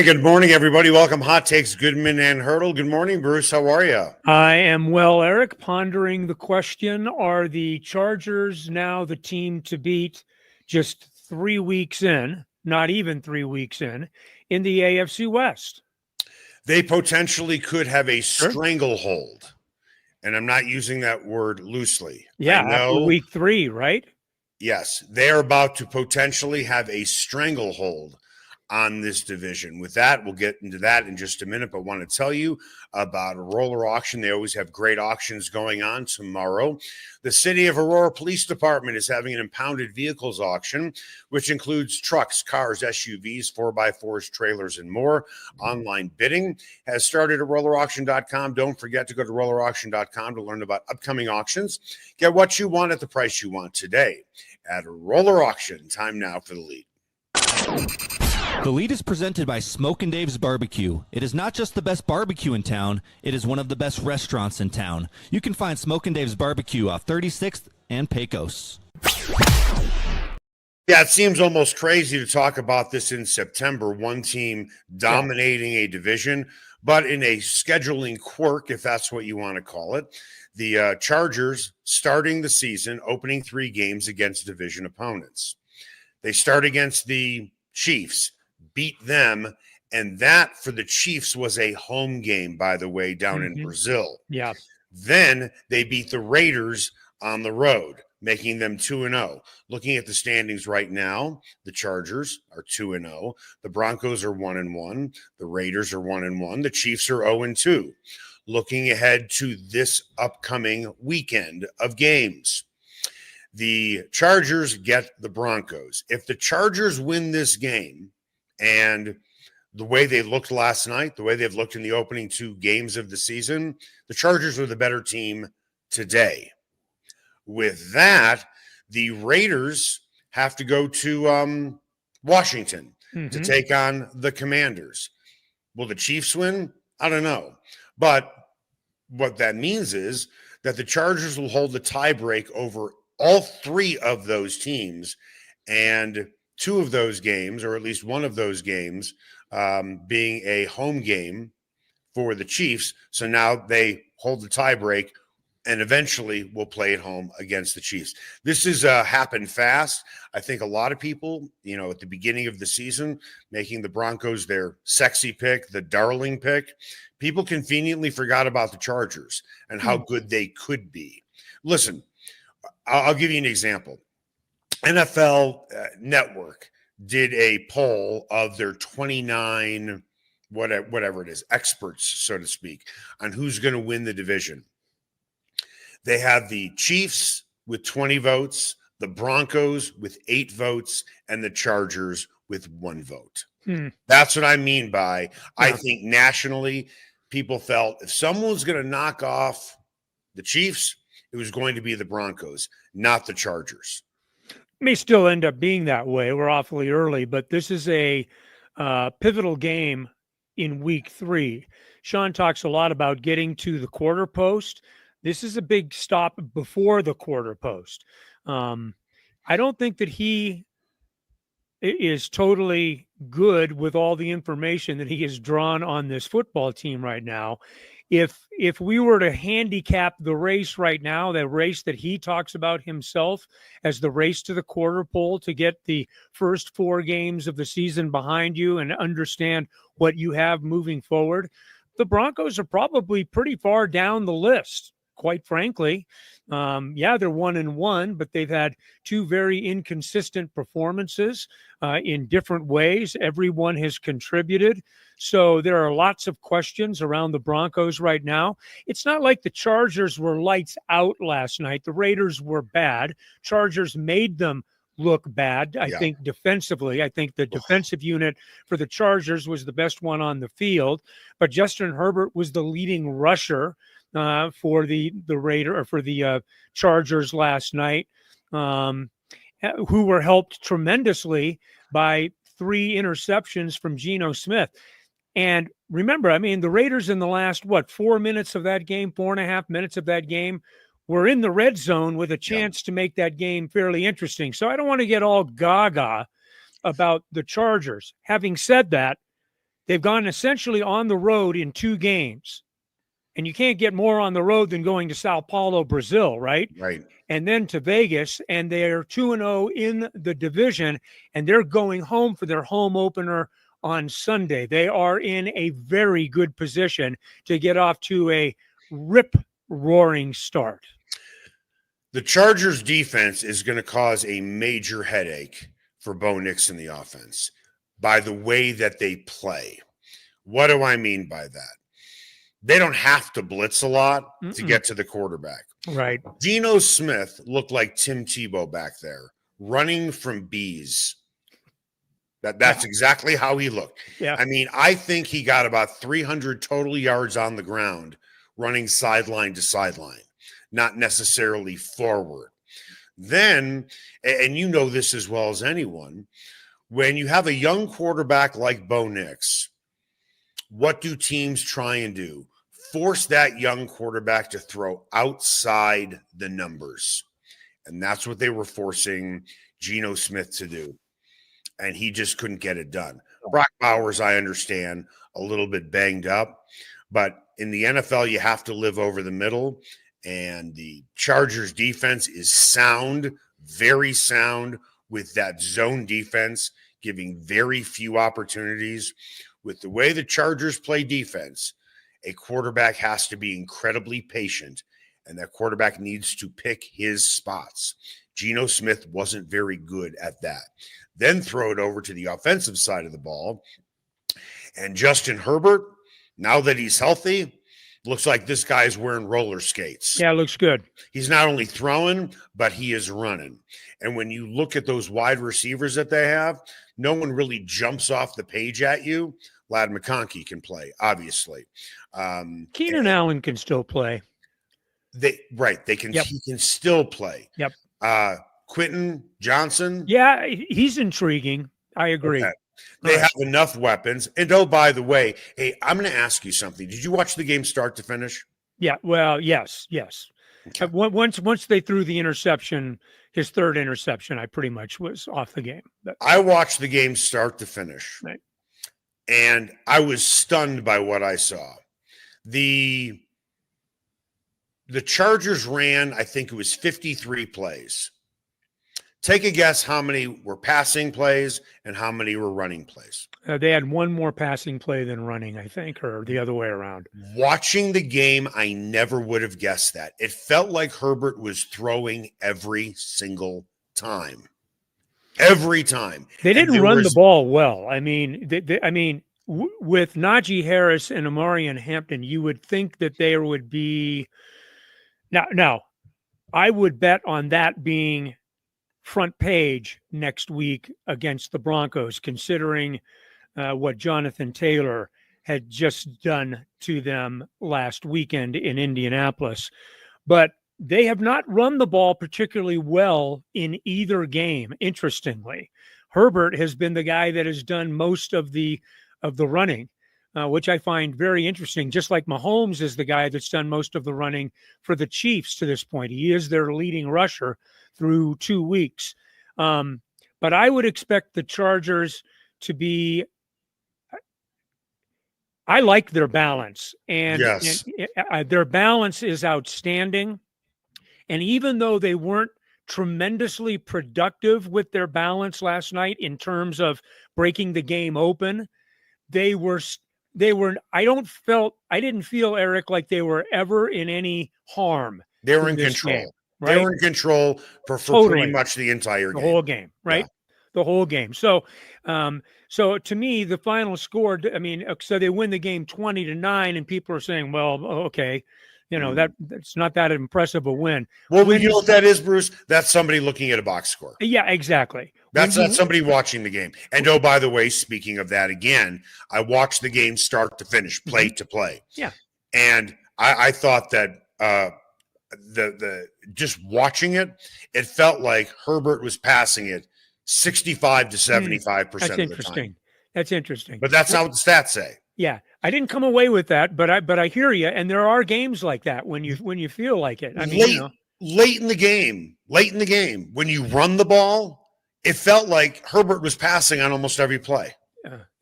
good morning, everybody. Welcome, Hot Takes, Goodman and Haertl. Good morning, Bruce. How are you? I am well, Eric. Pondering the question, are the Chargers now the team to beat just 3 weeks in, not even 3 weeks in the AFC West? They potentially could have a stranglehold, and I'm not using that word loosely. Yeah, I know, after week 3, right? Yes, they're about to potentially have a stranglehold on this division. With that, we'll get into that in just a minute, but I want to tell you about a roller auction. They always have great auctions going on tomorrow. The City of Aurora Police Department is having an impounded vehicles auction, which includes trucks, cars, SUVs, 4x4s, trailers, and more. Online bidding has started at rollerauction.com. Don't forget to go to rollerauction.com to learn about upcoming auctions. Get what you want at the price you want today at Roller Auction. Time now for the lead. The lead is presented by Smokin' Dave's Barbecue. It is not just the best barbecue in town, it is one of the best restaurants in town. You can find Smokin' Dave's Barbecue off 36th and Pecos. Yeah, it seems almost crazy to talk about this in September, one team dominating a division, but in a scheduling quirk, if that's what you want to call it, the Chargers starting the season, opening 3 games against division opponents. They start against the Chiefs, beat them, and that for the Chiefs was a home game, by the way, down in Brazil. Yeah. Then they beat the Raiders on the road, making them 2-0. Looking at the standings right now, the Chargers are 2-0. The Broncos are 1-1. The Raiders are 1-1. The Chiefs are 0-2. Looking ahead to this upcoming weekend of games, the Chargers get the Broncos. If the Chargers win this game, and the way they looked last night, the way they've looked in the opening 2 games of the season, the Chargers are the better team today. With that, the Raiders have to go to Washington to take on the Commanders. Will the Chiefs win? I don't know. But what that means is that the Chargers will hold the tiebreak over all 3 of those teams, and 2 of those games, or at least one of those games, being a home game for the Chiefs. So now they hold the tiebreak and eventually will play at home against the Chiefs. This has happened fast. I think a lot of people, at the beginning of the season, making the Broncos their sexy pick, the darling pick, people conveniently forgot about the Chargers and how good they could be. Listen, I'll give you an example. NFL Network did a poll of their 29, whatever it is, experts, so to speak, on who's going to win the division. They have the Chiefs with 20 votes, the Broncos with 8 votes, and the Chargers with 1 vote. That's what I mean by, I think nationally, people felt if someone was going to knock off the Chiefs, it was going to be the Broncos, not the Chargers. May still end up being that way. We're awfully early, but this is a pivotal game in week 3. Sean talks a lot about getting to the quarter post. This is a big stop before the quarter post. I don't think that he is totally good with all the information that he has drawn on this football team right now. If we were to handicap the race right now, the race that he talks about himself as the race to the quarter pole to get the first 4 games of the season behind you and understand what you have moving forward, the Broncos are probably pretty far down the list, quite frankly. They're 1-1, but they've had 2 very inconsistent performances in different ways. Everyone has contributed. So there are lots of questions around the Broncos right now. It's not like the Chargers were lights out last night. The Raiders were bad. Chargers made them look bad, I think, defensively. I think the defensive unit for the Chargers was the best one on the field. But Justin Herbert was the leading rusher for the Raider or for the Chargers last night, who were helped tremendously by 3 interceptions from Geno Smith. And remember, the Raiders in the last, 4 minutes of that game, 4.5 minutes of that game, were in the red zone with a chance to make that game fairly interesting. So I don't want to get all gaga about the Chargers. Having said that, They've gone essentially on the road in 2 games. And you can't get more on the road than going to Sao Paulo, Brazil, right? Right. And then to Vegas, and they're 2-0 in the division, and they're going home for their home opener on Sunday. They are in a very good position to get off to a rip-roaring start. The Chargers defense is going to cause a major headache for Bo Nix in the offense by the way that they play. What do I mean by that? They don't have to blitz a lot to get to the quarterback. Right. Geno Smith looked like Tim Tebow back there, running from bees. That's exactly how he looked. Yeah. I mean, I think he got about 300 total yards on the ground running sideline to sideline, not necessarily forward. Then, and you know this as well as anyone, when you have a young quarterback like Bo Nix, what do teams try and do? Force that young quarterback to throw outside the numbers. And that's what they were forcing Geno Smith to do. And he just couldn't get it done. Brock Bowers, I understand, a little bit banged up. But in the NFL, you have to live over the middle. And the Chargers defense is sound, very sound, with that zone defense, giving very few opportunities. With the way the Chargers play defense, a quarterback has to be incredibly patient, and that quarterback needs to pick his spots. Geno Smith wasn't very good at that. Then throw it over to the offensive side of the ball, and Justin Herbert, now that he's healthy, looks like this guy's wearing roller skates. Yeah, it looks good. He's not only throwing, but he is running. And when you look at those wide receivers that they have, no one really jumps off the page at you. Ladd McConkey can play, obviously. Keenan Allen can still play. They can. Yep. He can still play. Yep. Quentin Johnson. Yeah, he's intriguing. I agree. Okay. They have enough weapons. And oh, by the way, hey, I'm going to ask you something. Did you watch the game start to finish? Yeah. Well, yes. Okay. Once they threw the interception, his third interception, I pretty much was off the game. I watched the game start to finish. Right. And I was stunned by what I saw. The Chargers ran, I think it was 53 plays. Take a guess how many were passing plays and how many were running plays. They had one more passing play than running, I think, or the other way around. Watching the game, I never would have guessed that. It felt like Herbert was throwing every single time. Every time. They didn't run the ball well. I mean, with Najee Harris and Amari Hampton, you would think that there would be now I would bet on that being front page next week against the Broncos, considering what Jonathan Taylor had just done to them last weekend in Indianapolis. But they have not run the ball particularly well in either game, interestingly. Herbert has been the guy that has done most of the running, which I find very interesting, just like Mahomes is the guy that's done most of the running for the Chiefs to this point. He is their leading rusher through 2 weeks. But I would expect the Chargers to be – I like their balance. And, yes. and their balance is outstanding. And even though they weren't tremendously productive with their balance last night in terms of breaking the game open, they were I didn't feel, Eric, like they were ever in any harm. They were in control. Game, right? They were in control for Totally. pretty much the entire game. The whole game, right? Yeah. The whole game. So to me, the final score, so they win the game 20-9, and people are saying, well, okay, that's not that impressive a win. Well, you know what that is, Bruce? That's somebody looking at a box score. Yeah, exactly. That's not somebody watching the game. And oh, by the way, speaking of that again, I watched the game start to finish, play to play. Yeah. And I thought that the just watching it, it felt like Herbert was passing it 65 to 75% of the time. That's interesting. But that's not what the stats say. Yeah, I didn't come away with that, but I hear you. And there are games like that when you feel like it. I mean, late in the game, when you run the ball, it felt like Herbert was passing on almost every play.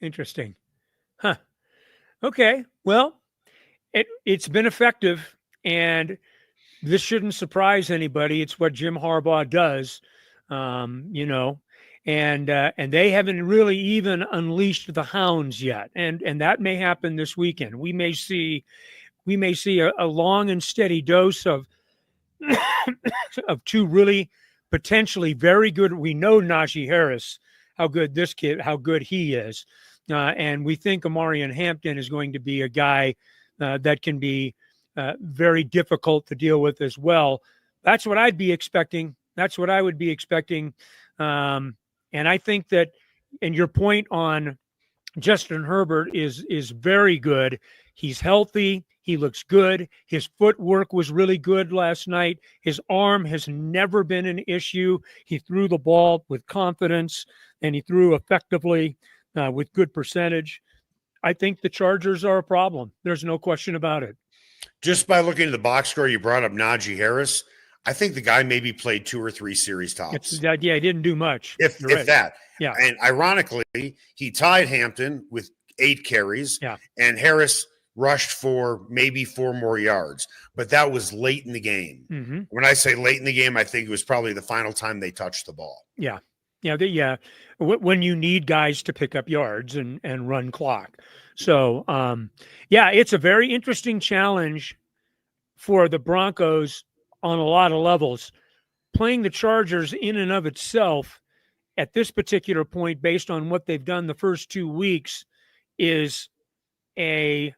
Interesting. Huh. Okay. Well, it's been effective, and this shouldn't surprise anybody. It's what Jim Harbaugh does, and they haven't really even unleashed the hounds yet, and that may happen this weekend. We may see a long and steady dose of of two really potentially very good. We know Najee Harris, how good he is, and we think Amarian Hampton is going to be a guy that can be very difficult to deal with as well. That's what I'd be expecting. That's what I would be expecting. And I think that, and your point on Justin Herbert is very good. He's healthy. He looks good. His footwork was really good last night. His arm has never been an issue. He threw the ball with confidence, and he threw effectively with good percentage. I think the Chargers are a problem. There's no question about it. Just by looking at the box score, you brought up Najee Harris. I think the guy maybe played 2 or 3 series tops. He didn't do much. If right. that. Yeah. And ironically, he tied Hampton with 8 carries. Yeah. And Harris rushed for maybe 4 more yards. But that was late in the game. Mm-hmm. When I say late in the game, I think it was probably the final time they touched the ball. Yeah. Yeah. When you need guys to pick up yards and run clock. So, it's a very interesting challenge for the Broncos on a lot of levels. Playing the Chargers in and of itself at this particular point, based on what they've done the first 2 weeks, is a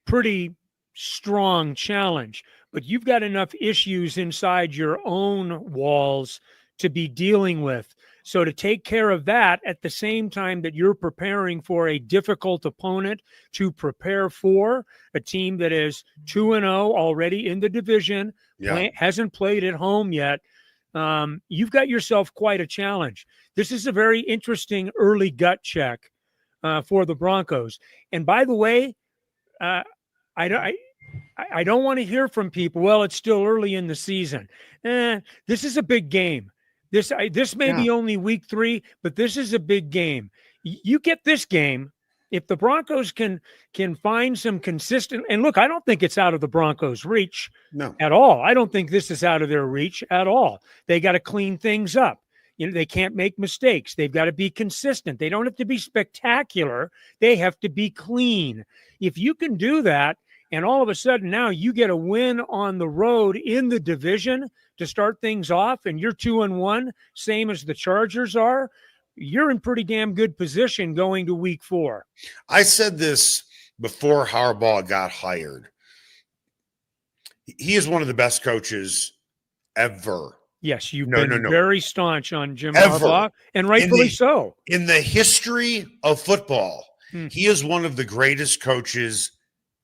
pretty strong challenge. But you've got enough issues inside your own walls to be dealing with. So to take care of that at the same time that you're preparing for a difficult opponent, to prepare for a team that is 2-0 already in the division, hasn't played at home yet, you've got yourself quite a challenge. This is a very interesting early gut check for the Broncos. And by the way, I don't want to hear from people, well, it's still early in the season. This is a big game. This may be only week 3, but this is a big game. You get this game, if the Broncos can find some consistent, and look, I don't think it's out of the Broncos' reach at all. I don't think this is out of their reach at all. They got to clean things up. They can't make mistakes. They've got to be consistent. They don't have to be spectacular. They have to be clean. If you can do that, and all of a sudden now you get a win on the road in the division to start things off, and you're 2-1, same as the Chargers are, you're in pretty damn good position going to week 4. I said this before Harbaugh got hired. He is one of the best coaches ever. Yes, you've been very staunch on Jim Harbaugh, and rightfully so. In the history of football, he is one of the greatest coaches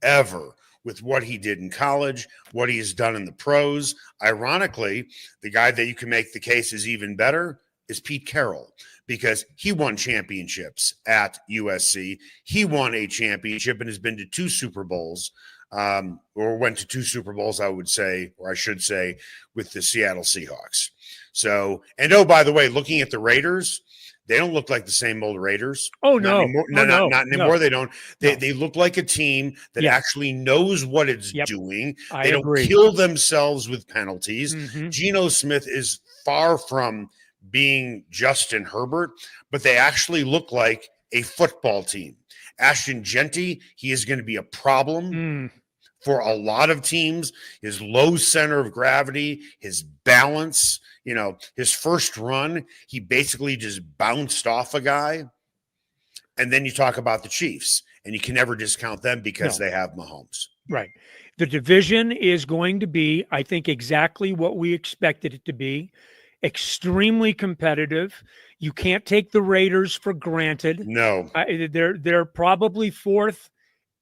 ever, with what he did in college, what he has done in the pros. Ironically, the guy that you can make the case is even better is Pete Carroll, because he won championships at USC. He won a championship and has been to 2 Super Bowls, or went to 2 Super Bowls, I would say, or I should say, with the Seattle Seahawks. So, and by the way, looking at the Raiders, they don't look like the same old Raiders. Oh, no. Not anymore. They don't. They look like a team that actually knows what it's doing. They don't kill themselves with penalties. Mm-hmm. Geno Smith is far from being Justin Herbert, but they actually look like a football team. Ashton Genty, he is going to be a problem for a lot of teams. His low center of gravity, his balance, his first run, he basically just bounced off a guy. And then you talk about the Chiefs, and you can never discount them because they have Mahomes. Right. The division is going to be, I think, exactly what we expected it to be. Extremely competitive. You can't take the Raiders for granted. No. They're probably 4th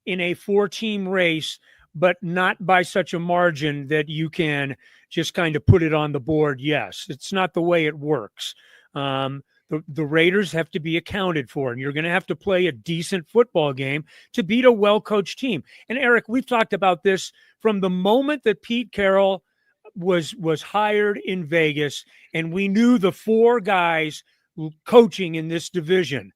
in a 4-team race, but not by such a margin that you can just kind of put it on the board. Yes, it's not the way it works. The Raiders have to be accounted for, and you're going to have to play a decent football game to beat a well-coached team. And Eric, we've talked about this from the moment that Pete Carroll was hired in Vegas, and we knew the 4 guys coaching in this division.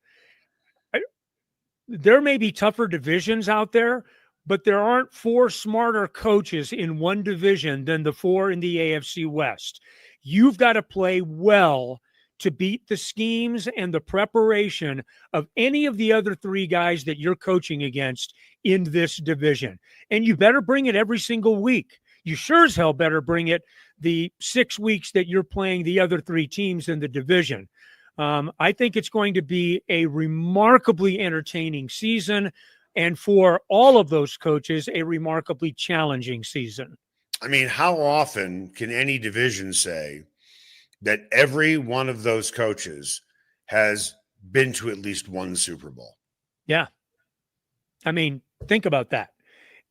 there may be tougher divisions out there, but there aren't 4 smarter coaches in one division than the 4 in the AFC West. You've got to play well to beat the schemes and the preparation of any of the other 3 guys that you're coaching against in this division. And you better bring it every single week. You sure as hell better bring it the 6 weeks that you're playing the other 3 teams in the division. I think it's going to be a remarkably entertaining season, and for all of those coaches, a remarkably challenging season. I mean, how often can any division say that every one of those coaches has been to at least one Super Bowl? Yeah. I mean, think about that.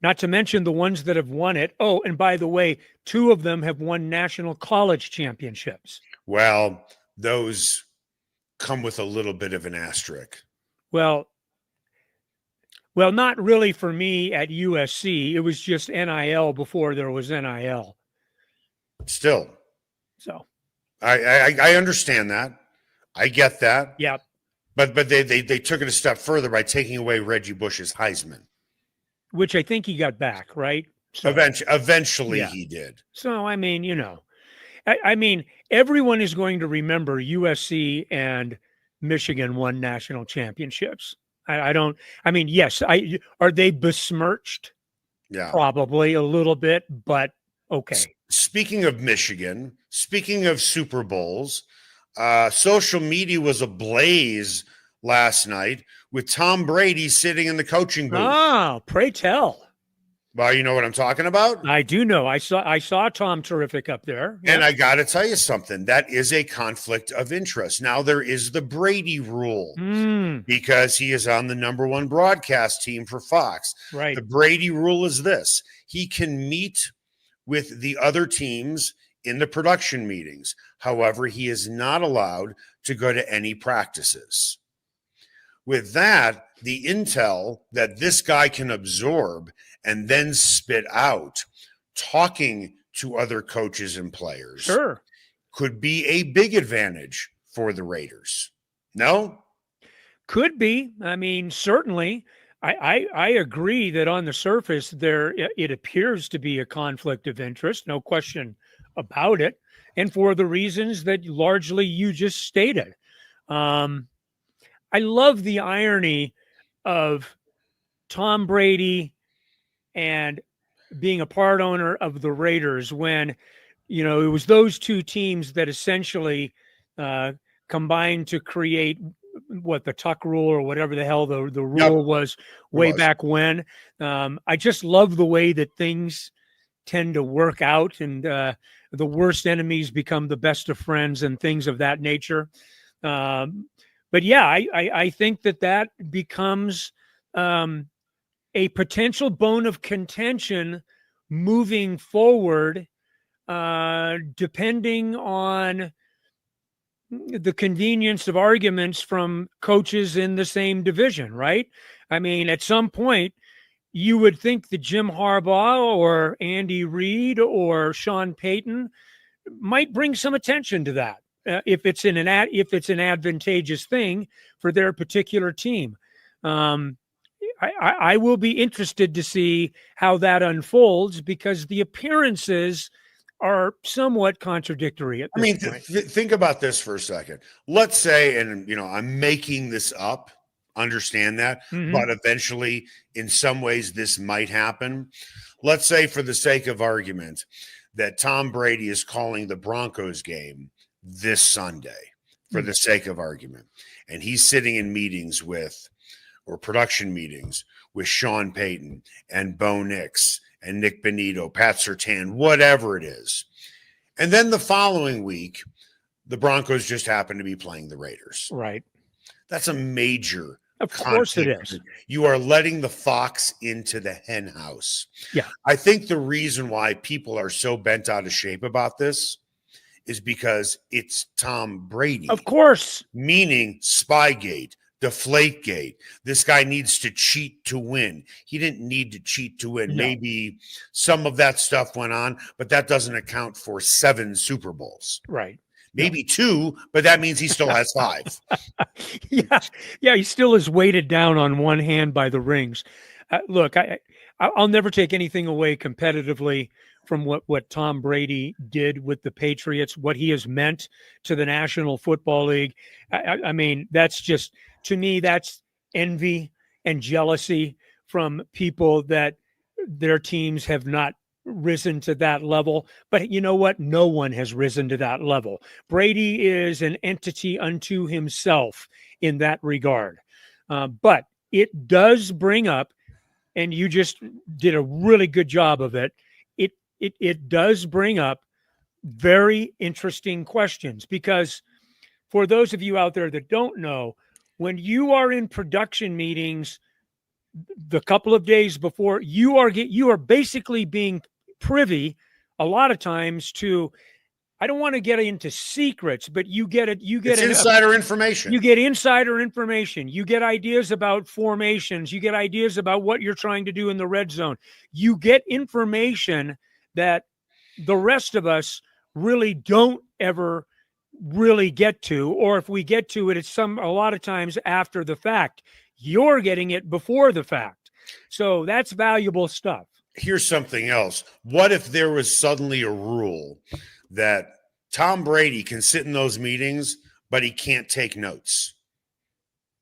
Not to mention the ones that have won it. Oh, and by the way, 2 of them have won national college championships. Well, those come with a little bit of an asterisk. Well, not really for me at USC. It was just NIL before there was NIL. Still. So I understand that. I get that. Yeah. But they took it a step further by taking away Reggie Bush's Heisman. Which I think he got back, right? So, eventually yeah. He did. So, I mean, I mean, everyone is going to remember USC and Michigan won national championships. I mean, yes, are they besmirched? Yeah. Probably a little bit, but okay. Speaking of Michigan, speaking of Super Bowls, social media was ablaze last night with Tom Brady sitting in the coaching booth. Ah, pray tell. Well, you know what I'm talking about? I do know. I saw Tom Terrific up there. And I got to tell you something. That is a conflict of interest. Now, there is the Brady rule because he is on the #1 broadcast team for Fox. Right. The Brady rule is this. He can meet with the other teams in the production meetings. However, he is not allowed to go to any practices. With that, the intel that this guy can absorb and then spit out, talking to other coaches and players, sure, could be a big advantage for the Raiders. No? Could be. I mean, certainly. I agree that on the surface it appears to be a conflict of interest, no question about it, and for the reasons that largely you just stated. I love the irony of Tom Brady and being a part owner of the Raiders when, it was those 2 teams that essentially combined to create the Tuck rule or whatever the hell the rule was way back when. I just love the way that things tend to work out and the worst enemies become the best of friends and things of that nature. But yeah, I think that becomes a potential bone of contention moving forward, depending on the convenience of arguments from coaches in the same division, right? I mean, at some point, you would think that Jim Harbaugh or Andy Reid or Sean Payton might bring some attention to that. If it's an advantageous thing for their particular team. I will be interested to see how that unfolds because the appearances are somewhat contradictory at this point. Think about this for a second. Let's say, and I'm making this up, understand that, but eventually, in some ways, this might happen. Let's say, for the sake of argument, that Tom Brady is calling the Broncos game this Sunday, for the sake of argument, and he's sitting in meetings or production meetings with Sean Payton and Bo Nix and Nick Benito, Pat Surtain, whatever it is. And then the following week, the Broncos just happen to be playing the Raiders. Right. That's a major Of course it is. You are letting the fox into the hen house. Yeah. I think the reason why people are so bent out of shape about this is because it's Tom Brady. Of course. Meaning Spygate, Deflategate. This guy needs to cheat to win. He didn't need to cheat to win. No. Maybe some of that stuff went on, but that doesn't account for 7 Super Bowls. Right. maybe 2, but that means he still has 5. Yeah, he still is weighted down on one hand by the rings. Look, I'll never take anything away competitively from what Tom Brady did with the Patriots, what he has meant to the National Football League. I mean, that's just, to me, that's envy and jealousy from people that their teams have not risen to that level. But you know what? No one has risen to that level. Brady is an entity unto himself in that regard. But it does bring up, and you just did a really good job of it, it does bring up very interesting questions, because for those of you out there that don't know, when you are in production meetings the couple of days before, you are basically being privy a lot of times to, I don't want to get into secrets, but you get insider information. You get insider information. You get ideas about formations. You get ideas about what you're trying to do in the red zone. You get information that the rest of us really don't ever really get to, or if we get to it, it's a lot of times after the fact. You're getting it before the fact. So that's valuable stuff. Here's something else. What if there was suddenly a rule that Tom Brady can sit in those meetings, but he can't take notes?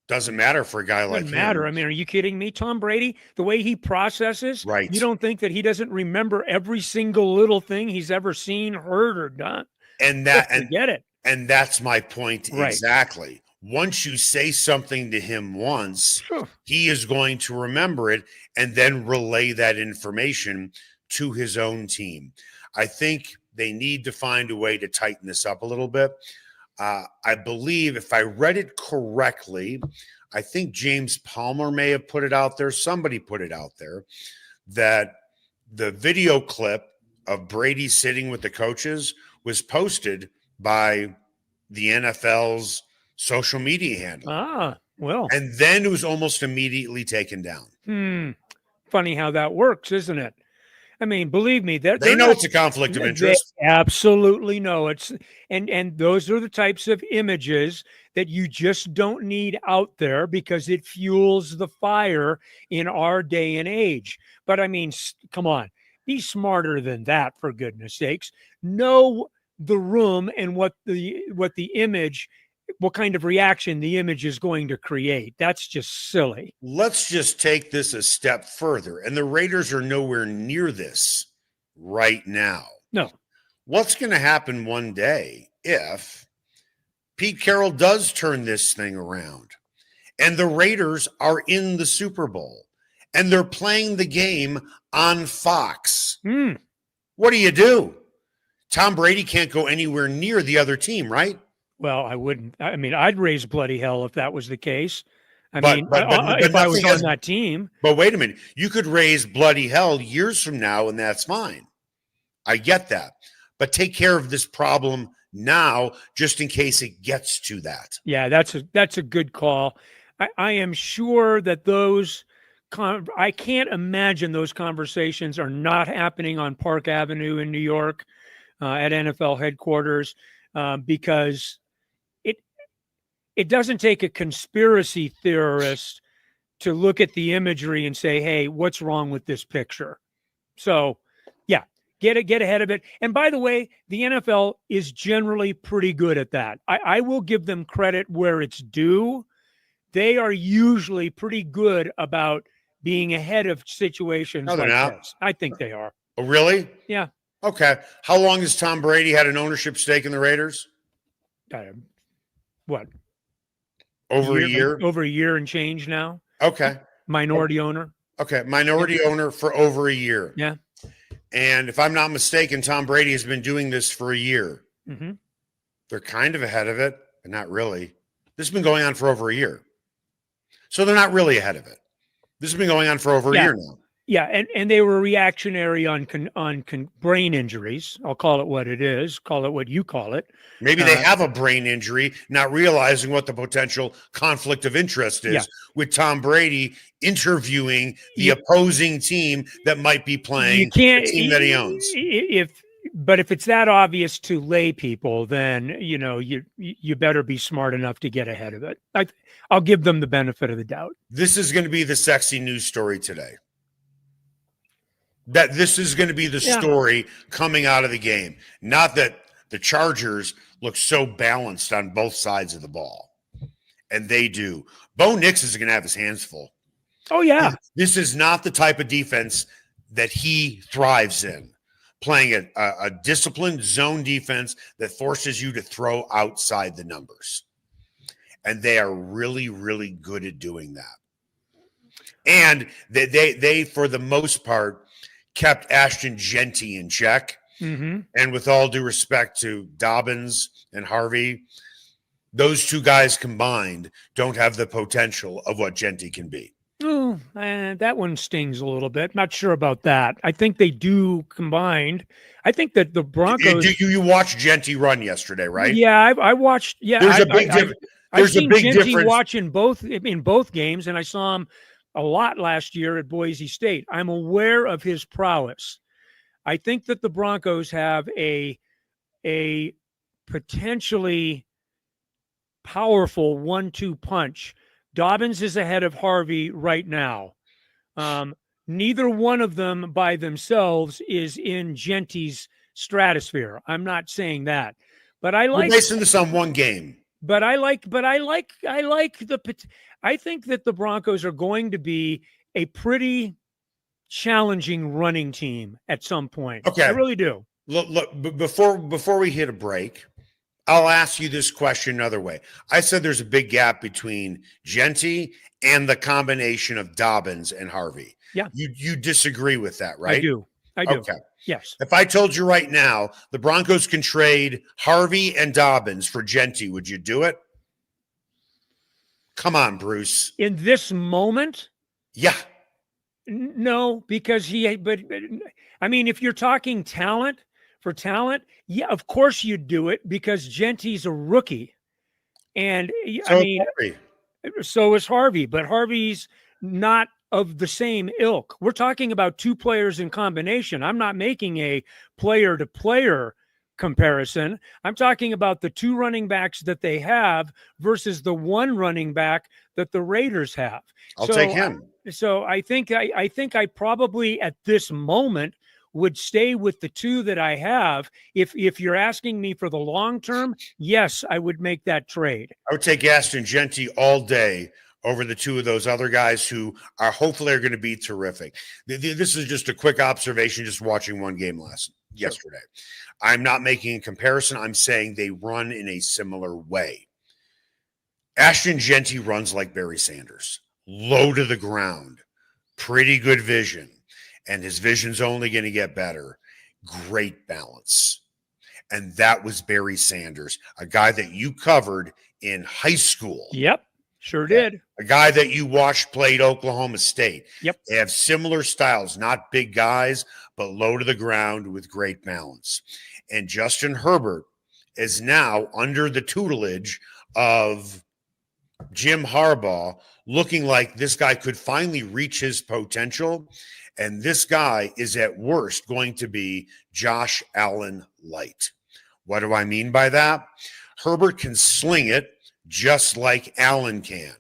Doesn't matter for a guy like him. Doesn't matter. I mean, are you kidding me? Tom Brady, the way he processes, right? You don't think that he doesn't remember every single little thing he's ever seen, heard, or done? And get it. And that's my point. Right. Exactly. Once you say something to him once, he is going to remember it and then relay that information to his own team. I think they need to find a way to tighten this up a little bit. I believe, if I read it correctly, I think James Palmer may have put it out there. Somebody put it out there that the video clip of Brady sitting with the coaches was posted by the NFL's social media handle. Well. And then it was almost immediately taken down. Funny how that works, isn't it? I mean, believe me, they know it's a conflict of interest. They absolutely know it's, and those are the types of images that you just don't need out there, because it fuels the fire in our day and age. But I mean, come on, be smarter than that, for goodness sakes. Know the room and what the image, what kind of reaction the image is going to create. That's just silly. Let's just take this a step further. And the Raiders are nowhere near this right now. No. What's going to happen one day if Pete Carroll does turn this thing around and the Raiders are in the Super Bowl and they're playing the game on Fox? What do? Tom Brady can't go anywhere near the other team, right? Well, I wouldn't. I mean, I'd raise bloody hell if that was the case. If I was on that team. But wait a minute. You could raise bloody hell years from now, and that's fine. I get that. But take care of this problem now, just in case it gets to that. Yeah, that's a good call. I am sure that those I can't imagine those conversations are not happening on Park Avenue in New York at NFL headquarters, because it doesn't take a conspiracy theorist to look at the imagery and say, hey, what's wrong with this picture? So, yeah, get ahead of it. And by the way, the NFL is generally pretty good at that. I will give them credit where it's due. They are usually pretty good about being ahead of situations like this. I think they are. Oh, really? Yeah. Okay. How long has Tom Brady had an ownership stake in the Raiders? What? Over a year? Over a year and change now. Okay. Minority owner. Okay. Minority owner for over a year. Yeah. And if I'm not mistaken, Tom Brady has been doing this for a year. Mm-hmm. They're kind of ahead of it, but not really. This has been going on for over a year. So they're not really ahead of it. This has been going on for over a year now. Yeah, and they were reactionary on brain injuries. I'll call it what it is. Call it what you call it. Maybe they have a brain injury, not realizing what the potential conflict of interest is with Tom Brady interviewing the opposing team that might be playing the team that he owns. If But if it's that obvious to lay people, then you better be smart enough to get ahead of it. I'll give them the benefit of the doubt. This is going to be the sexy news story today. That this is going to be the story coming out of the game. Not that the Chargers look so balanced on both sides of the ball. And they do. Bo Nix is going to have his hands full. Oh, yeah. This is not the type of defense that he thrives in. Playing a disciplined zone defense that forces you to throw outside the numbers. And they are really, really good at doing that. And they for the most part, kept Ashton Jeanty in check. Mm-hmm. And with all due respect to Dobbins and Harvey, those two guys combined don't have the potential of what Jeanty can be. Oh, that one stings a little bit. Not sure about that. I think they do combined. I think that the Broncos. You watched Jeanty run yesterday, right? Yeah, I watched. Yeah, there's a big difference. I've seen Jeanty watch in both games, and I saw him a lot last year at Boise State. I'm aware of his prowess. I think that the Broncos have a potentially powerful 1-2 punch. Dobbins is ahead of Harvey right now. Neither one of them by themselves is in Jeanty's stratosphere. I'm not saying that, but I like. We're basing this on one game. But I think that the Broncos are going to be a pretty challenging running team at some point. Okay, I really do. Look, before we hit a break, I'll ask you this question another way. I said there's a big gap between Jeanty and the combination of Dobbins and Harvey. Yeah. You disagree with that, right? I do. Okay. Yes. If I told you right now the Broncos can trade Harvey and Dobbins for Jeanty, would you do it? Come on, Bruce. In this moment? Yeah. No, because I mean, if you're talking talent, yeah, of course you'd do it because Jeanty's a rookie. And so is Harvey, but Harvey's not of the same ilk. We're talking about two players in combination. I'm not making a player-to-player comparison. I'm talking about the two running backs that they have versus the one running back that the Raiders have. I'll take him. So I think I probably at this moment would stay with the two that I have. If you're asking me for the long term, yes, I would make that trade. I would take Ashton Jeanty all day over the two of those other guys who are hopefully going to be terrific. This is just a quick observation, just watching one game yesterday. I'm not making a comparison. I'm saying they run in a similar way. Ashton Jeanty runs like Barry Sanders, low to the ground, pretty good vision, and his vision's only going to get better. Great balance. And that was Barry Sanders, a guy that you covered in high school. Yep. Sure did. A guy that you watched played Oklahoma State. Yep. They have similar styles, not big guys, but low to the ground with great balance. And Justin Herbert is now under the tutelage of Jim Harbaugh, looking like this guy could finally reach his potential. And this guy is at worst going to be Josh Allen light. What do I mean by that? Herbert can sling it just like Allen can.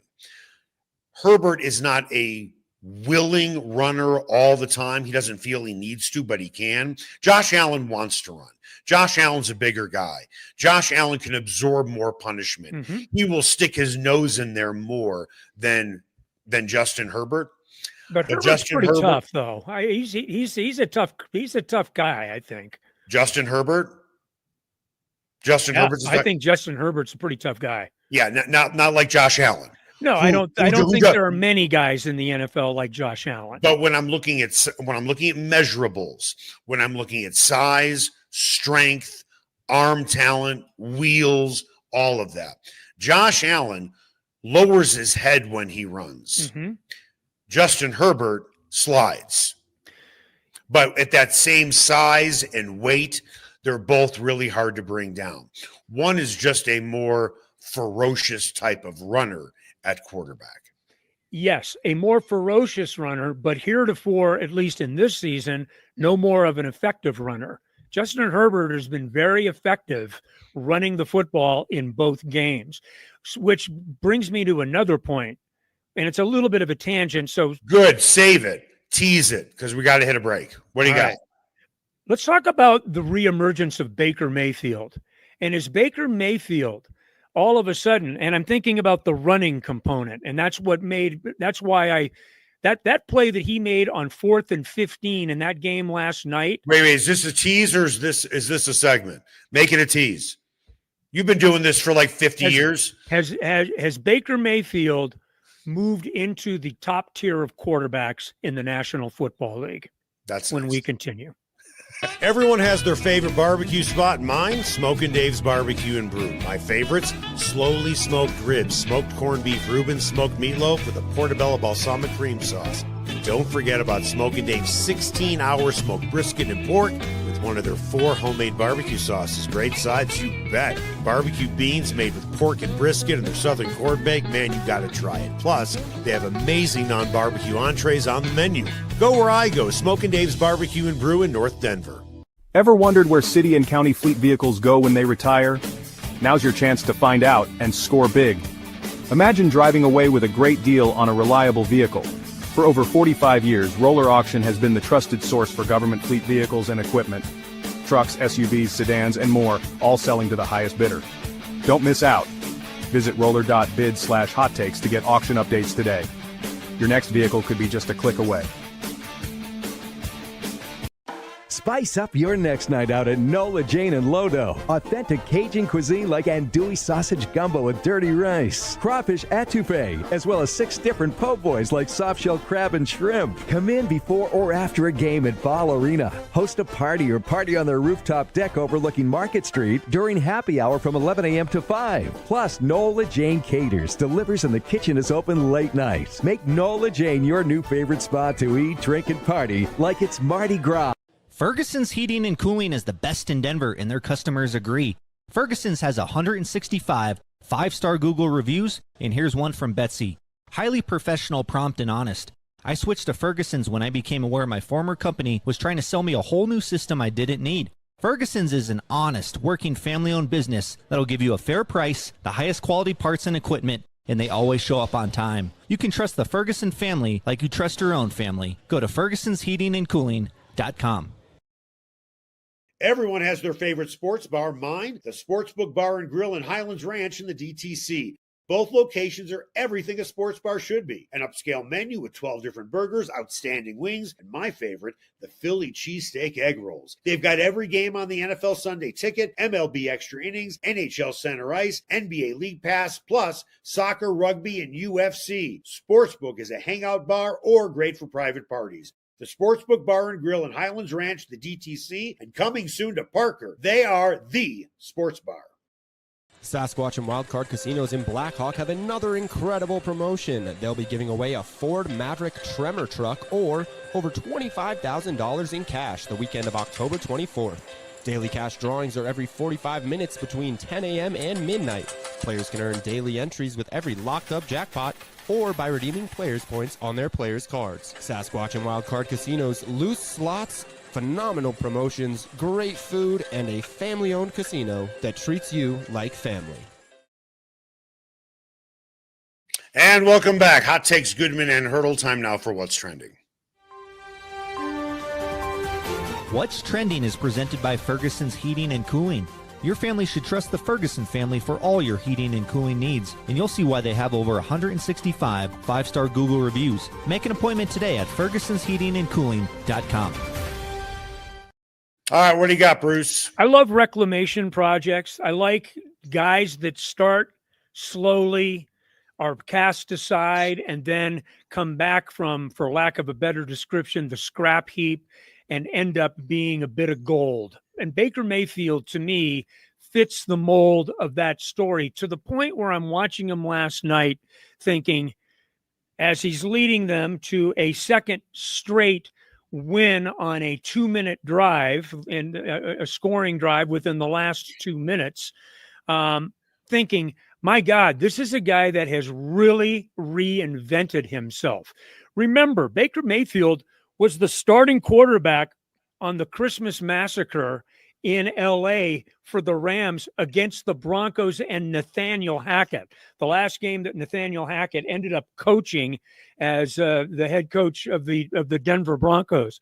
Herbert is not a willing runner all the time. He doesn't feel he needs to, but he can. Josh Allen wants to run. Josh Allen's a bigger guy. Josh Allen can absorb more punishment. Mm-hmm. He will stick his nose in there more than Justin Herbert. But Herbert's pretty tough, though. He's a tough guy, I think. Justin Herbert. I think Justin Herbert's a pretty tough guy. Yeah, not like Josh Allen. No, I don't think there are many guys in the NFL like Josh Allen. But when I'm looking at measurables, when I'm looking at size, strength, arm talent, wheels, all of that, Josh Allen lowers his head when he runs. Mm-hmm. Justin Herbert slides. But at that same size and weight, they're both really hard to bring down. One is just a more ferocious type of runner at quarterback. Yes, a more ferocious runner, but heretofore, at least in this season, no more of an effective runner. Justin Herbert has been very effective running the football in both games, which brings me to another point, and it's a little bit of a tangent. So good, save it, tease it, because we got to hit a break. What do you got? Right. Let's talk about the reemergence of Baker Mayfield. And is Baker Mayfield all of a sudden, and I'm thinking about the running component, and that's why that play that he made on 4th and 15 in that game last night. Wait, is this a tease or is this a segment? Make it a tease. You've been doing this for like 50 years. Has Baker Mayfield moved into the top tier of quarterbacks in the National Football League? That's when nice. we continue. Everyone has their favorite barbecue spot. Mine, Smokin' Dave's Barbecue and Brew. My favorites, slowly smoked ribs, smoked corned beef Reuben, smoked meatloaf with a portobello balsamic cream sauce. Don't forget about Smokin' Dave's 16-hour smoked brisket and pork with one of their 4 homemade barbecue sauces. Great sides, you bet. Barbecue beans made with pork and brisket and their southern corned bake. Man, you got to try it. Plus, they have amazing non-barbecue entrees on the menu. Go where I go, Smokin' Dave's Barbecue and Brew in North Denver. Ever wondered where city and county fleet vehicles go when they retire? Now's your chance to find out and score big. Imagine driving away with a great deal on a reliable vehicle. For over 45 years, Roller Auction has been the trusted source for government fleet vehicles and equipment. Trucks, SUVs, sedans, and more, all selling to the highest bidder. Don't miss out. Visit roller.bid/hot takes to get auction updates today. Your next vehicle could be just a click away. Spice up your next night out at Nola Jane and Lodo. Authentic Cajun cuisine like andouille sausage gumbo with dirty rice, crawfish etouffee, as well as 6 different po' boys like soft-shell crab and shrimp. Come in before or after a game at Ball Arena. Host a party or party on their rooftop deck overlooking Market Street during happy hour from 11 a.m. to 5. Plus, Nola Jane caters, delivers, and the kitchen is open late night. Make Nola Jane your new favorite spot to eat, drink, and party like it's Mardi Gras. Ferguson's Heating and Cooling is the best in Denver, and their customers agree. Ferguson's has 165 5-star Google reviews, and here's one from Betsy. Highly professional, prompt, and honest. I switched to Ferguson's when I became aware my former company was trying to sell me a whole new system I didn't need. Ferguson's is an honest, working, family-owned business that'll give you a fair price, the highest quality parts and equipment, and they always show up on time. You can trust the Ferguson family like you trust your own family. Go to fergusonsheatingandcooling.com. Everyone has their favorite sports bar. Mine, the Sportsbook Bar and Grill in Highlands Ranch in the DTC. Both locations are everything a sports bar should be. An upscale menu with 12 different burgers, outstanding wings, and my favorite, the Philly cheesesteak egg rolls. They've got every game on the NFL Sunday Ticket, MLB Extra Innings, NHL Center Ice, NBA League Pass, plus soccer, rugby, and UFC. Sportsbook is a hangout bar or great for private parties. The Sportsbook Bar and Grill in Highlands Ranch, the DTC, and coming soon to Parker. They are the sports bar. Sasquatch and Wildcard Casinos in Blackhawk have another incredible promotion. They'll be giving away a Ford Maverick Tremor truck or over $25,000 in cash the weekend of October 24th. Daily cash drawings are every 45 minutes between 10 a.m. and midnight. Players can earn daily entries with every locked-up jackpot or by redeeming players' points on their players' cards. Sasquatch and Wildcard Casinos, loose slots, phenomenal promotions, great food, and a family-owned casino that treats you like family. And welcome back. Hot Takes, Goodman and Haertl. Time now for What's Trending. What's Trending is presented by Ferguson's Heating and Cooling. Your family should trust the Ferguson family for all your heating and cooling needs, and you'll see why they have over 165 5-star Google reviews. Make an appointment today at fergusonsheatingandcooling.com. All right, what do you got, Bruce? I love reclamation projects. I like guys that start slowly, are cast aside, and then come back from, for lack of a better description, the scrap heap and end up being a bit of gold. And Baker Mayfield, to me, fits the mold of that story, to the point where I'm watching him last night thinking, as he's leading them to a second straight win on a 2-minute drive and a scoring drive within the last 2 minutes, thinking, my God, this is a guy that has really reinvented himself. Remember, Baker Mayfield was the starting quarterback on the Christmas Massacre in LA for the Rams against the Broncos and Nathaniel Hackett. The last game that Nathaniel Hackett ended up coaching as the head coach of the Denver Broncos.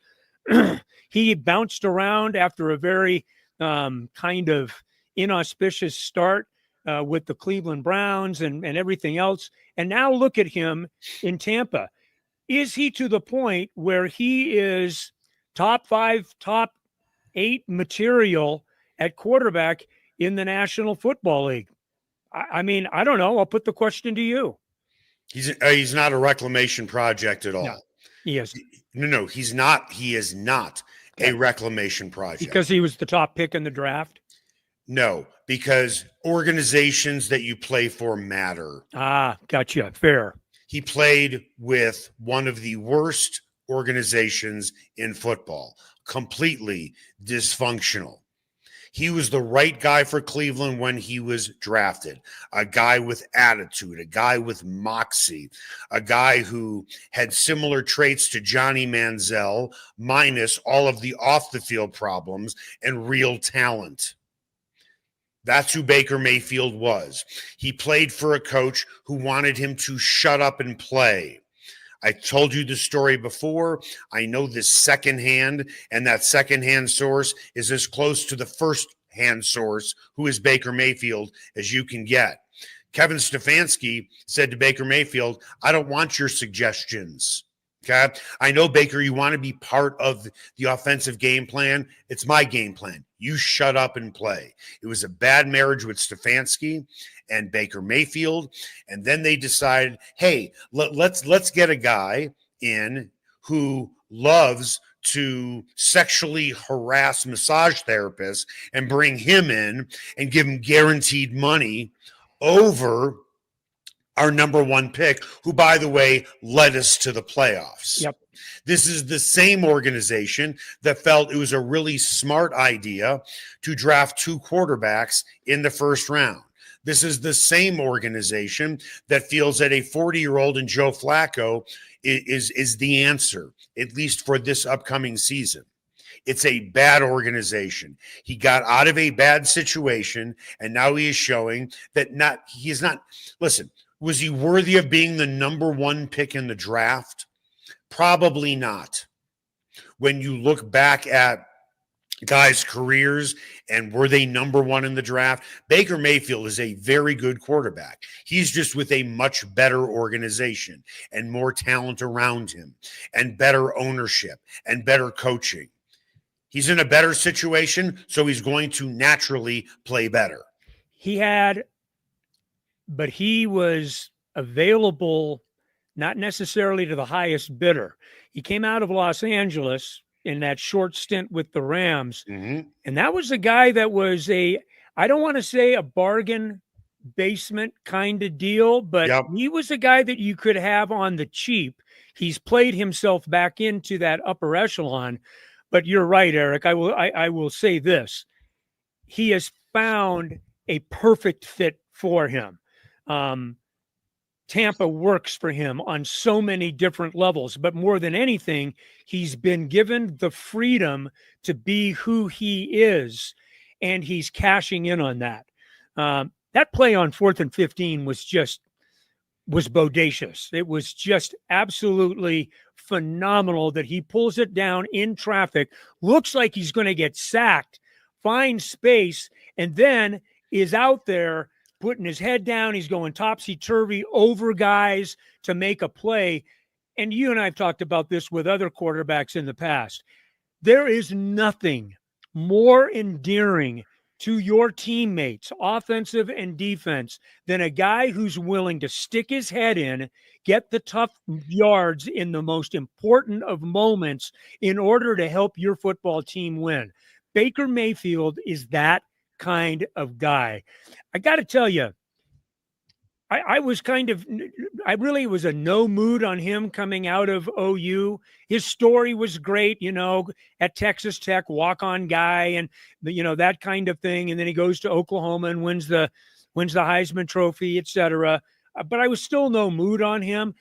He bounced around after a very kind of inauspicious start with the Cleveland Browns and everything else. And now look at him in Tampa. Is he to the point where he is top 5, top 8 material at quarterback in the National Football League? I mean, I don't know. I'll put the question to you. He's not a reclamation project at all. No, he is. No, he's not. He is not a reclamation project. Because he was the top pick in the draft? No, because organizations that you play for matter. Ah, gotcha. Fair. He played with one of the worst organizations in football, completely dysfunctional. He was the right guy for Cleveland when he was drafted, a guy with attitude, a guy with moxie, a guy who had similar traits to Johnny Manziel, minus all of the off-the-field problems and real talent. That's who Baker Mayfield was. He played for a coach who wanted him to shut up and play. I told you the story before. I know this secondhand, and that secondhand source is as close to the first-hand source, who is Baker Mayfield, as you can get. Kevin Stefanski said to Baker Mayfield, I don't want your suggestions. Okay. I know, Baker, you want to be part of the offensive game plan. It's my game plan. You shut up and play. It was a bad marriage with Stefanski and Baker Mayfield. And then they decided, hey, let's get a guy in who loves to sexually harass massage therapists and bring him in and give him guaranteed money over our number 1 pick, who, by the way, led us to the playoffs. Yep. This is the same organization that felt it was a really smart idea to draft 2 quarterbacks in the first round. This is the same organization that feels that a 40-year-old in Joe Flacco is the answer, at least for this upcoming season. It's a bad organization. He got out of a bad situation, and now he is showing that he's not. Listen, was he worthy of being the number 1 pick in the draft? Probably not. When you look back at guys' careers and were they number 1 in the draft, Baker Mayfield is a very good quarterback. He's just with a much better organization and more talent around him and better ownership and better coaching. He's in a better situation, so he's going to naturally play better. But he was available not necessarily to the highest bidder. He came out of Los Angeles in that short stint with the Rams. Mm-hmm. And that was a guy that was I don't want to say a bargain basement kind of deal, but he was a guy that you could have on the cheap. He's played himself back into that upper echelon. But you're right, Eric. I will say this. He has found a perfect fit for him. Tampa works for him on so many different levels, but more than anything, he's been given the freedom to be who he is, and he's cashing in on that. That play on 4th and 15 was bodacious. It was just absolutely phenomenal that he pulls it down in traffic, looks like he's going to get sacked, finds space, and then is out there putting his head down. He's going topsy-turvy over guys to make a play. And you and I have talked about this with other quarterbacks in the past. There is nothing more endearing to your teammates, offensive and defense, than a guy who's willing to stick his head in, get the tough yards in the most important of moments in order to help your football team win. Baker Mayfield is that kind of guy. I got to tell you, I really was a no mood on him coming out of OU. His story was great, at Texas Tech, walk-on guy and, that kind of thing. And then he goes to Oklahoma and wins the Heisman Trophy, etc. But I was still no mood on him.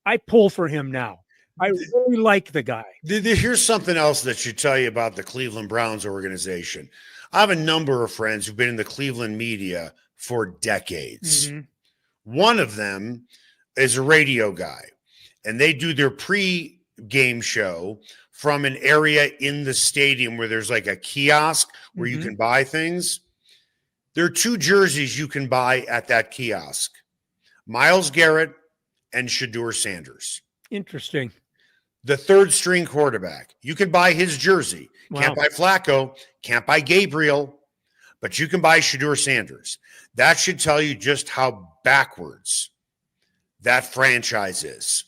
I pull for him now. I really like the guy. Here's something else that should tell you about the Cleveland Browns organization. I have a number of friends who've been in the Cleveland media for decades. Mm-hmm. One of them is a radio guy, and they do their pre-game show from an area in the stadium where there's like a kiosk where you can buy things. There are 2 jerseys you can buy at that kiosk: Myles Garrett and Shedeur Sanders. Interesting. The 3rd string quarterback. You can buy his jersey. Wow. Can't buy Flacco, can't buy Gabriel, but you can buy Shedeur Sanders. That should tell you just how backwards that franchise is.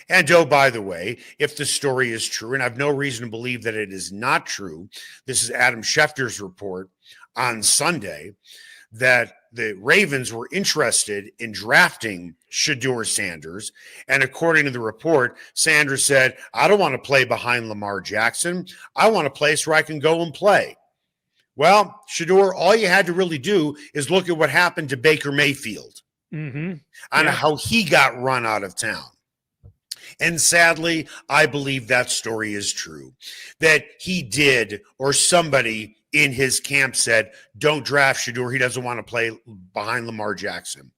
And oh, by the way, if the story is true, and I have no reason to believe that it is not true, this is Adam Schefter's report on Sunday, that the Ravens were interested in drafting Shedeur Sanders. And according to the report, Sanders said, I don't want to play behind Lamar Jackson. I want a place where I can go and play. Well, Shedeur, all you had to really do is look at what happened to Baker Mayfield on how he got run out of town. And sadly, I believe that story is true, that he did, or somebody in his camp said, don't draft Shedeur. He doesn't want to play behind Lamar Jackson.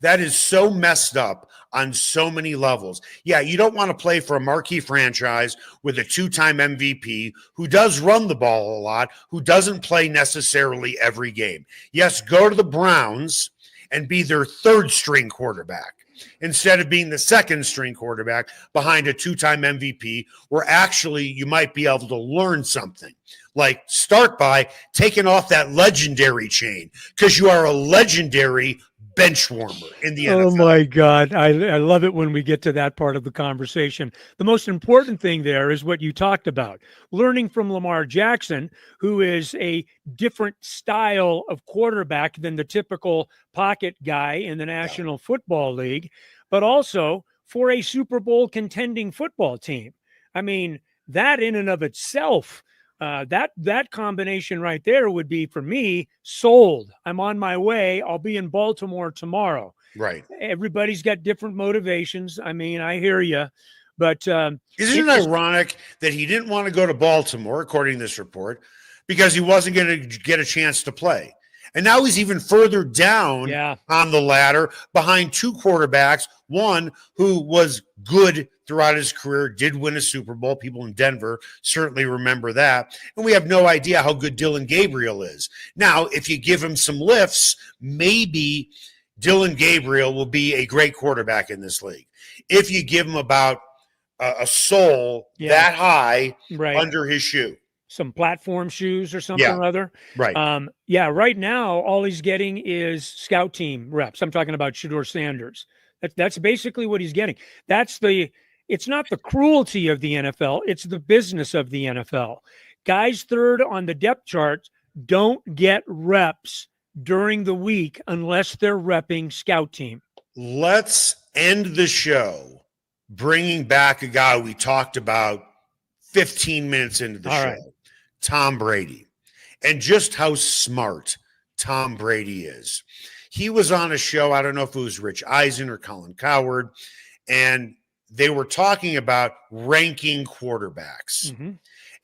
That is so messed up on so many levels. Yeah, you don't want to play for a marquee franchise with a 2-time MVP who does run the ball a lot, who doesn't play necessarily every game. Yes, go to the Browns and be their 3rd string quarterback instead of being the 2nd string quarterback behind a 2-time MVP, where actually you might be able to learn something. Like, start by taking off that legendary chain, because you are a legendary bench warmer in the NFL. Oh my God. I love it when we get to that part of the conversation. The most important thing there is what you talked about, learning from Lamar Jackson, who is a different style of quarterback than the typical pocket guy in the National Football League, but also for a Super Bowl contending football team. I mean, that in and of itself, that combination right there would be, for me, sold. I'm on my way. I'll be in Baltimore tomorrow. Right. Everybody's got different motivations. I mean, I hear you, but isn't it ironic that he didn't want to go to Baltimore, according to this report, because he wasn't going to get a chance to play? And now he's even further down on the ladder behind 2 quarterbacks, one who was good throughout his career, did win a Super Bowl. People in Denver certainly remember that. And we have no idea how good Dylan Gabriel is. Now, if you give him some lifts, maybe Dylan Gabriel will be a great quarterback in this league. If you give him about a sole that high under his shoe. Some platform shoes or something or other. Right. Right now, all he's getting is scout team reps. I'm talking about Shedeur Sanders. That's basically what he's getting. It's not the cruelty of the NFL. It's the business of the NFL. Guys 3rd on the depth chart don't get reps during the week unless they're repping scout team. Let's end the show bringing back a guy we talked about 15 minutes into the show. Right. Tom Brady, and just how smart Tom Brady is. He was on a show, I don't know if it was Rich Eisen or Colin Cowherd, and they were talking about ranking quarterbacks.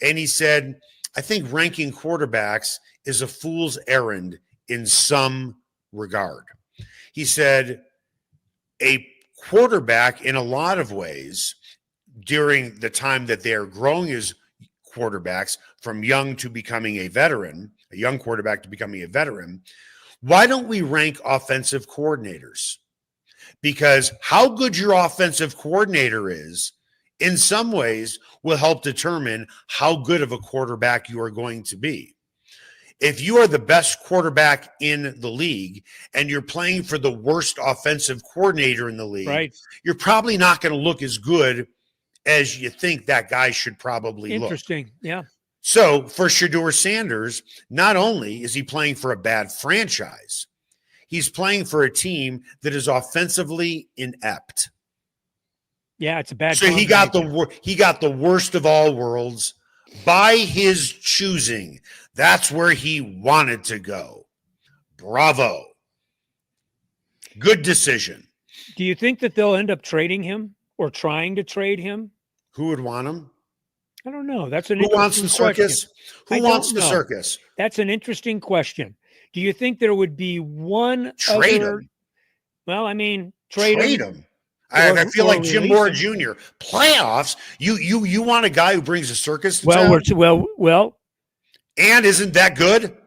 And he said, I think ranking quarterbacks is a fool's errand in some regard. He said, a quarterback, in a lot of ways, during the time that they are growing as quarterbacks, from young to becoming a veteran, a young quarterback to becoming a veteran, why don't we rank offensive coordinators? Because how good your offensive coordinator is, in some ways, will help determine how good of a quarterback you are going to be. If you are the best quarterback in the league and you're playing for the worst offensive coordinator in the league, you're probably not going to look as good as you think that guy should probably look. Interesting. Yeah. So for Shedeur Sanders, not only is he playing for a bad franchise, he's playing for a team that is offensively inept. Yeah, it's a bad. So he got the worst of all worlds by his choosing. That's where he wanted to go. Bravo. Good decision. Do you think that they'll end up trading him or trying to trade him? Who would want him? I don't know. That's an Who wants the interesting question. circus? I Who don't wants the know. circus? That's an interesting question. Do you think there would be one Trade other? him. Well, I mean, trade him. I feel or like Jim release Moore him. Jr. Playoffs. You want a guy who brings a circus to Well, town? And isn't that good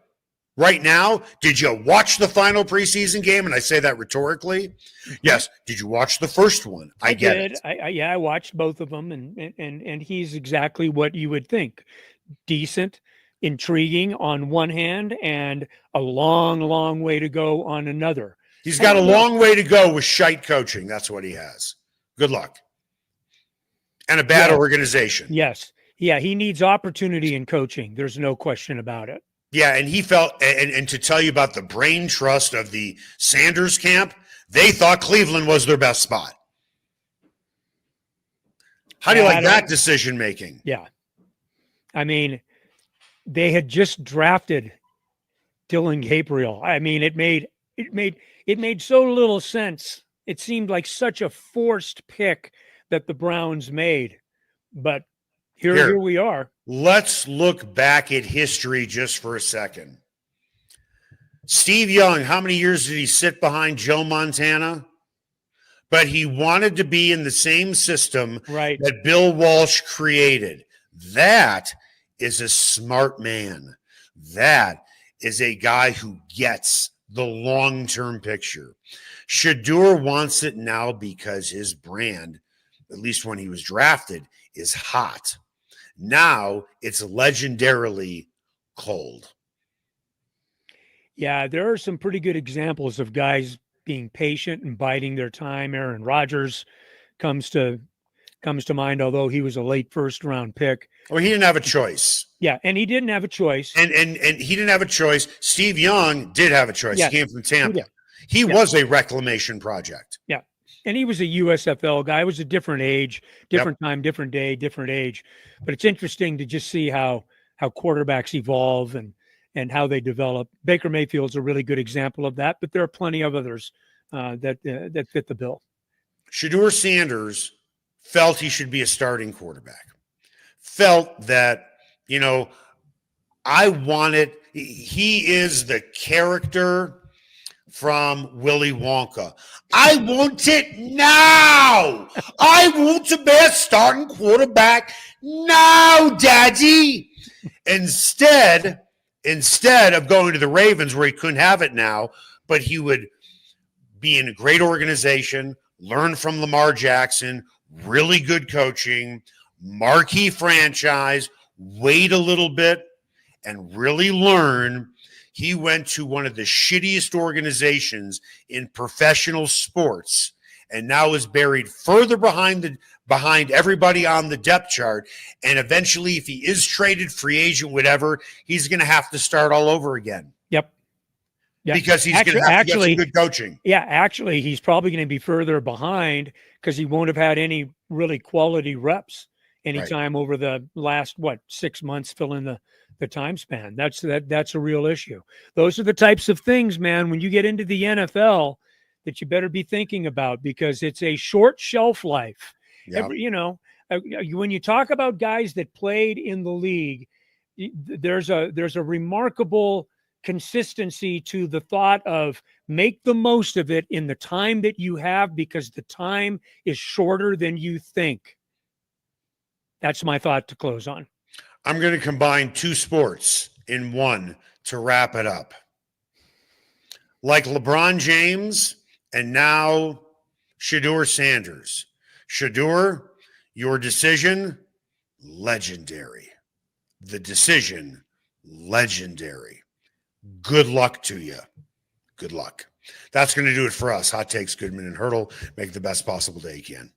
right now? Did you watch the final preseason game? And I say that rhetorically. Yes. Did you watch the first one? I get did. it. I watched both of them, and he's exactly what you would think. Decent, intriguing on one hand, and a long way to go on another. He's got a long way to go with shite coaching. That's what he has. Good luck. And a bad organization. Yes. Yeah, he needs opportunity in coaching. There's no question about it. Yeah, and he felt, and to tell you about the brain trust of the Sanders camp, they thought Cleveland was their best spot. How do you like that decision making? Yeah. I mean, they had just drafted Dylan Gabriel. I mean, it made so little sense. It seemed like such a forced pick that the Browns made. But here we are. Let's look back at history just for a second. Steve Young, how many years did he sit behind Joe Montana? But he wanted to be in the same system that Bill Walsh created. That is a smart man. That is a guy who gets the long-term picture. Shadur wants it now because his brand, at least when he was drafted, is hot. Now it's legendarily cold. Yeah, there are some pretty good examples of guys being patient and biding their time. Aaron Rodgers comes to mind, although he was a late first-round pick. Well, he didn't have a choice. Yeah, and he didn't have a choice. And he didn't have a choice. Steve Young did have a choice. Yes, he came from Tampa. He was a reclamation project. Yeah. And he was a USFL guy. It was a different age, different time, different day, different age. But it's interesting to just see how quarterbacks evolve and how they develop. Baker Mayfield's a really good example of that, but there are plenty of others that fit the bill. Shedeur Sanders felt he should be a starting quarterback. Felt that, he is the character from Willy Wonka. I want it now. I want to be a starting quarterback now, Daddy. Instead of going to the Ravens where he couldn't have it now, but he would be in a great organization, learn from Lamar Jackson, really good coaching, marquee franchise, wait a little bit, and really learn. He went to one of the shittiest organizations in professional sports and now is buried further behind everybody on the depth chart. And eventually, if he is traded, free agent, whatever, he's going to have to start all over again. Yep. Because he's going to have to get some good coaching. Yeah, actually, he's probably going to be further behind because he won't have had any really quality reps anytime over the last, 6 months, fill in the time span. That's a real issue. Those are the types of things, man, when you get into the NFL that you better be thinking about because it's a short shelf life. Yeah. When you talk about guys that played in the league, there's a remarkable consistency to the thought of make the most of it in the time that you have because the time is shorter than you think. That's my thought to close on. I'm going to combine two sports in one to wrap it up. Like LeBron James and now Shedeur Sanders. Shadur, your decision, legendary. The decision, legendary. Good luck to you. Good luck. That's going to do it for us. Hot Takes, Goodman and Haertl. Make the best possible day you can.